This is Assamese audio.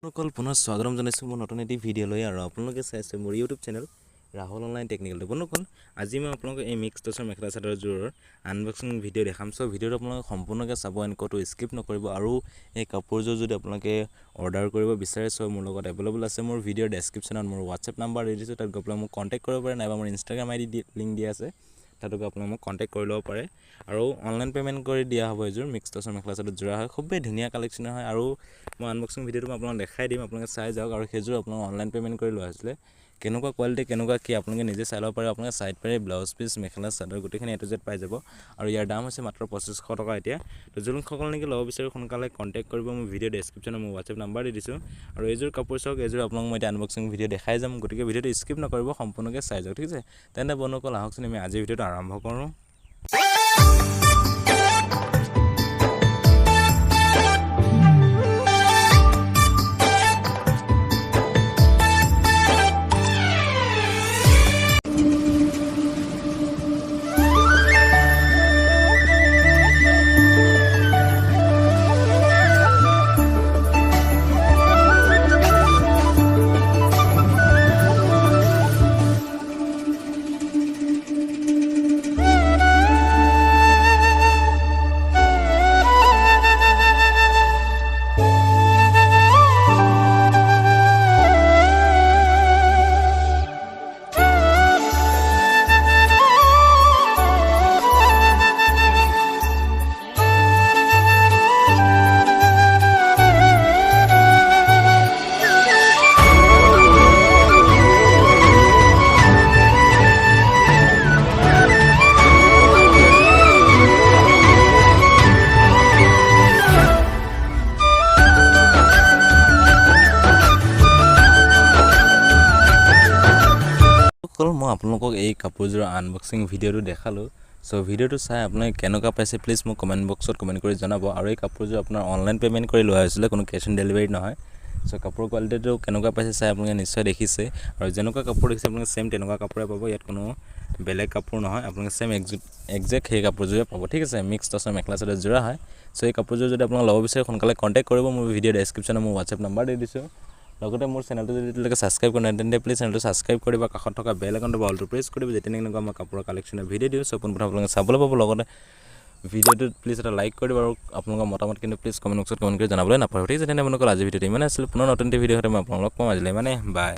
সকল পুনৰ স্বাগতম জনাইছোঁ মোৰ নতুন এটি ভিডিঅ' লৈ আৰু আপোনালোকে চাইছে মোৰ YouTube channel Rahul online technical বন্ধুসকল আজি মই আপোনালোকক এই মিক্স টচৰ মেখেলা চাদৰযোৰৰ আনবক্সিং ভিডিঅ' দেখাম চ' ভিডিঅ'টো আপোনালোকে সম্পূৰ্ণকৈ চাব ক'তো স্কিপ নকৰিব আৰু এই কাপোৰযোৰ যদি আপোনালোকে অৰ্ডাৰ কৰিব বিচাৰে চ' মোৰ লগত এভেইলেবল আছে মোৰ ভিডিঅ'ৰ ডেছক্ৰিপশ্যনত মোৰ হোৱাটছএপ নাম্বাৰ দি দিছোঁ তাত গৈ পেলাই মোক কণ্টেক্ট কৰিব পাৰে নাইবা মোৰ ইনষ্টাগ্ৰাম আইডি লিংক দিয়া আছে তাতো আপোনালোকে মোক কণ্টেক্ট কৰি ল'ব পাৰে আৰু অনলাইন পে'মেণ্ট কৰি দিয়া হ'ব এইযোৰ মিক্স টচৰ মেখেলা চাদৰ যোৰা হয় খুবেই ধুনীয়া কালেকশ্যন হয় আৰু মই আনবক্সিং ভিডিঅ'টো মই আপোনালোকক দেখাই দিম আপোনালোকে চাই যাওক আৰু সেইযোৰ আপোনালোকে অনলাইন পে'মেণ্ট কৰি লোৱা হৈছিলে কেনেকুৱা কোৱালিটি কেনেকুৱা কি আপোনালোকে নিজে চাই ল'ব পাৰে আপোনালোকে চাইড পাৰি ব্লাউজ পিচ মেখেলা চাদৰ গোটেইখিনি A to Z পাই যাব আৰু ইয়াৰ দাম হৈছে মাত্ৰ 2500 টকা এতিয়া তো যোনসকল নেকি ল'ব বিচাৰে সোনকালে কণ্টেক্ট কৰিব মোৰ ভিডিঅ' ডেছক্ৰিপশ্যনত মোৰ হোৱাটছএপ নাম্বাৰ দি দিছোঁ আৰু এইযোৰ কাপোৰ চাওক এইযোৰ আপোনালোক মই এতিয়া আনবক্সিং ভিডিঅ' দেখাই যাম গতিকে ভিডিঅ'টো স্কিপ নকৰিব সম্পূৰ্ণকৈ চাই যাওক ঠিক আছে তেন্তে বন্ধুসকল আহকচোন আমি আজিৰ ভিডিঅ'টো আৰম্ভ কৰোঁ মই আপোনালোকক এই কাপোৰযোৰৰ আনবক্সিং ভিডিঅ'টো দেখালোঁ চ' ভিডিঅ'টো চাই আপোনালোকে কেনেকুৱা পাইছে প্লিজ মোক কমেণ্ট বক্সত কমেণ্ট কৰি জনাব আৰু এই কাপোৰযোৰ আপোনাৰ অনলাইন পে'মেণ্ট কৰি লোৱা হৈছিলে কোনো কেছ অন ডেলিভাৰী নহয় চ' কাপোৰৰ কোৱালিটিটো কেনেকুৱা পাইছে চাই আপোনালোকে নিশ্চয় দেখিছে আৰু যেনেকুৱা কাপোৰ দেখিছে আপোনালোকে ছেম তেনেকুৱা কাপোৰে পাব ইয়াত কোনো বেলেগ কাপোৰ নহয় আপোনালোকে ছেম একজেক্ট সেই কাপোৰযোৰে পাব ঠিক আছে মিক্স টচৰ মেখেলা চাদৰ যোৰা হয় চ' এই কাপোৰযোৰ যদি আপোনালোকে ল'ব বিচাৰে সোনকালে কণ্টেক্ট কৰিব মোৰ ভিডিঅ' ডেছক্ৰিপশ্যনত মোৰ হোৱাটছএপ নাম্বাৰ দি দিছোঁ লগতে মোৰ চেনেলটো যদি এতিয়ালৈকে ছাবস্ক্ৰাইব কৰা নাই তেন্তে প্লিজ চেনেলটো ছাবস্ক্ৰাইব কৰিব কাষত থকা বেল আইকনটো বলটো প্ৰেছ কৰিব যেতিয়া এনেকুৱা মই কাপোৰৰ কালেকশ্যনৰ ভিডিঅ' দিওঁ চ' পোনপ্ৰথমে আপোনালোকে চাবলৈ পাব লগতে ভিডিঅ'টোত প্লিজ এটা লাইক কৰিব আৰু আপোনালোকৰ মতামত কিন্তু প্লিজ কমেণ্ট বক্সত কমেণ্ট কৰি জনাবলৈ নাপাহৰিব ঠিক আছে তেন্তে আপোনালোকৰ আজি ভিডিঅ'টো ইমানে আছিল পুনৰ নতুন ভিডিঅ' হ'লে মই আপোনালোকক কম আজিলৈ মানে বাই